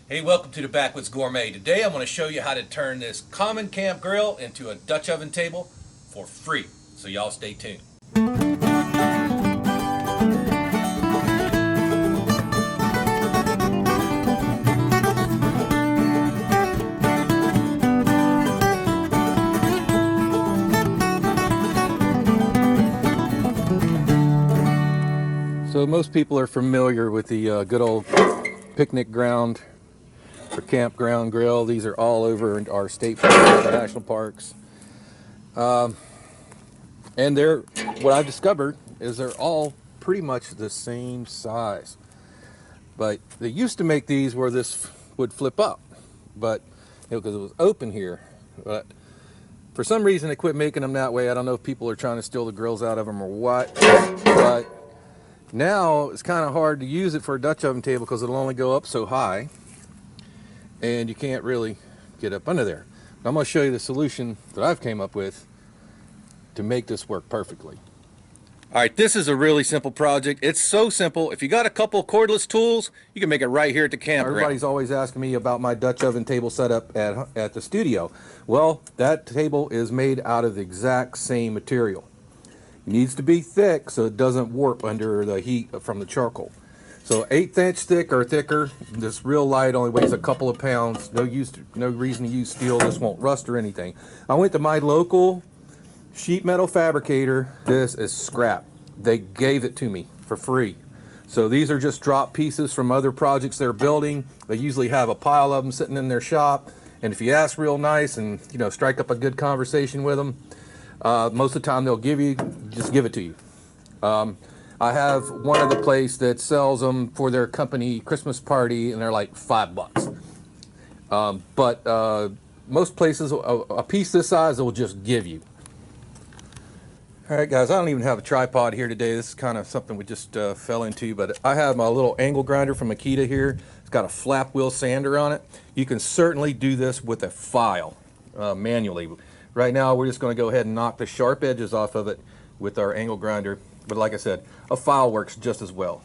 Hey, welcome to the Backwoods Gourmet. Today I'm going to show you how to turn this common camp grill into a Dutch oven table for free. So y'all stay tuned. So most people are familiar with the good old picnic ground or campground grill. These are all over in our state parks, national parks. And what I've discovered is they're all pretty much the same size. But they used to make these where this would flip up, but because it was open here. But for some reason they quit making them that way. I don't know if people are trying to steal the grills out of them or what, but now it's kind of hard to use it for a Dutch oven table because it'll only go up so high and you can't really get up under there. I'm going to show you the solution that I've came up with to make this work perfectly. All right, this is a really simple project. It's so simple. If you got a couple cordless tools, you can make it right here at the campground. Everybody's always asking me about my Dutch oven table setup at the studio. Well, that table is made out of the exact same material. It needs to be thick so it doesn't warp under the heat from the charcoal. So 1/8 inch thick or thicker. This real light only weighs a couple of pounds. No reason to use steel. This won't rust or anything. I went to my local sheet metal fabricator. This is scrap. They gave it to me for free. So these are just drop pieces from other projects they're building. They usually have a pile of them sitting in their shop. And if you ask real nice and strike up a good conversation with them, most of the time they'll just give it to you. I have one of the place that sells them for their company Christmas party, and they're like $5. But most places, a piece this size they'll just give you. All right, guys, I don't even have a tripod here today. This is kind of something we just fell into, but I have my little angle grinder from Makita here. It's got a flap wheel sander on it. You can certainly do this with a file manually. Right now, we're just going to go ahead and knock the sharp edges off of it with our angle grinder. But like I said, a file works just as well.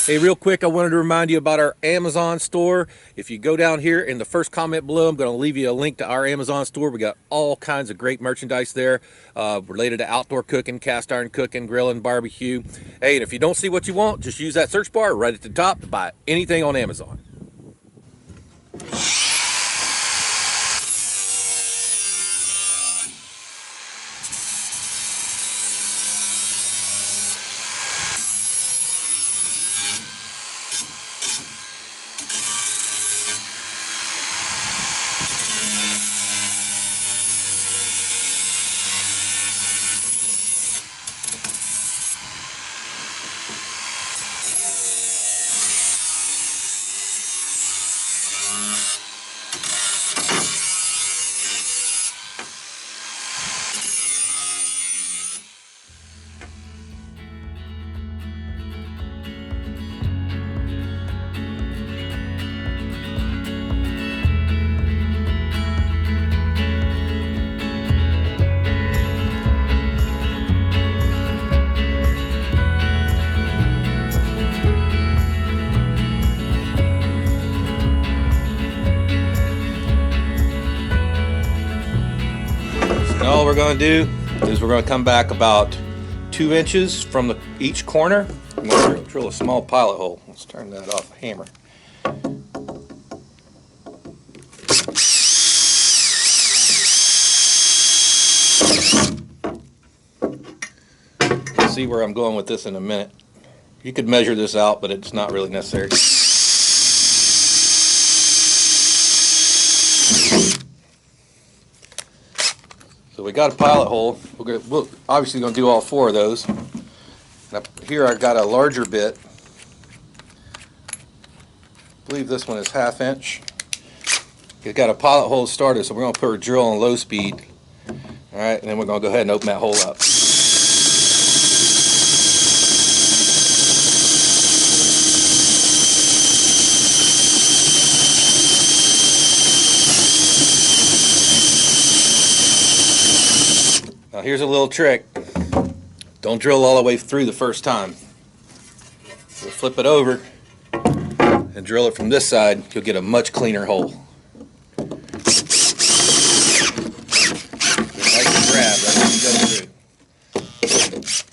Hey, real quick, I wanted to remind you about our Amazon store. If you go down here in the first comment below, I'm going to leave you a link to our Amazon store. We got all kinds of great merchandise there related to outdoor cooking, cast iron cooking, grilling, barbecue. Hey, and if you don't see what you want, just use that search bar right at the top to buy anything on Amazon. All we're going to do is we're going to come back about 2 inches from each corner. I'm going to drill a small pilot hole. Let's turn that off the hammer. See where I'm going with this in a minute. You could measure this out, but it's not really necessary. So we got a pilot hole. We're obviously going to do all 4 of those. Now here I've got a larger bit. I believe this one is 1/2 inch. It's got a pilot hole started, so we're going to put our drill on low speed. All right, and then we're going to go ahead and open that hole up. Now here's a little trick. Don't drill all the way through the first time. We'll flip it over and drill it from this side. You'll get a much cleaner hole.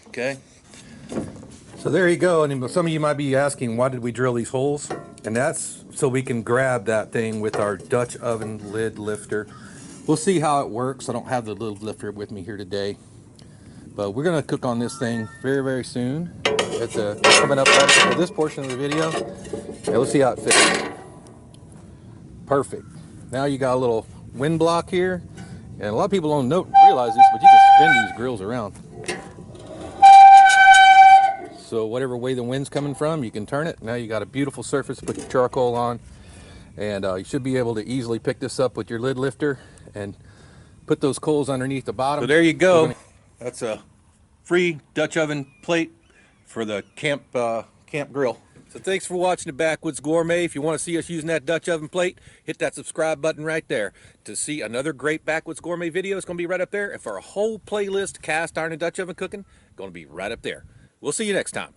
Okay, so there you go. And some of you might be asking, why did we drill these holes? And that's so we can grab that thing with our Dutch oven lid lifter. We'll see how it works. I don't have the lid lifter with me here today, but we're gonna cook on this thing very, very soon. It's coming up right for this portion of the video. And let's see how it fits. Perfect. Now you got a little wind block here, and a lot of people don't realize this, but you can spin these grills around. So whatever way the wind's coming from, you can turn it. Now you got a beautiful surface to put your charcoal on, and you should be able to easily pick this up with your lid lifter and put those coals underneath the bottom. So there you go. That's a free Dutch oven plate for the camp grill. So thanks for watching the Backwoods Gourmet. If you want to see us using that Dutch oven plate, hit that subscribe button right there. To see another great Backwoods Gourmet video, it's going to be right up there. And for a whole playlist, cast iron and Dutch oven cooking, going to be right up there. We'll see you next time.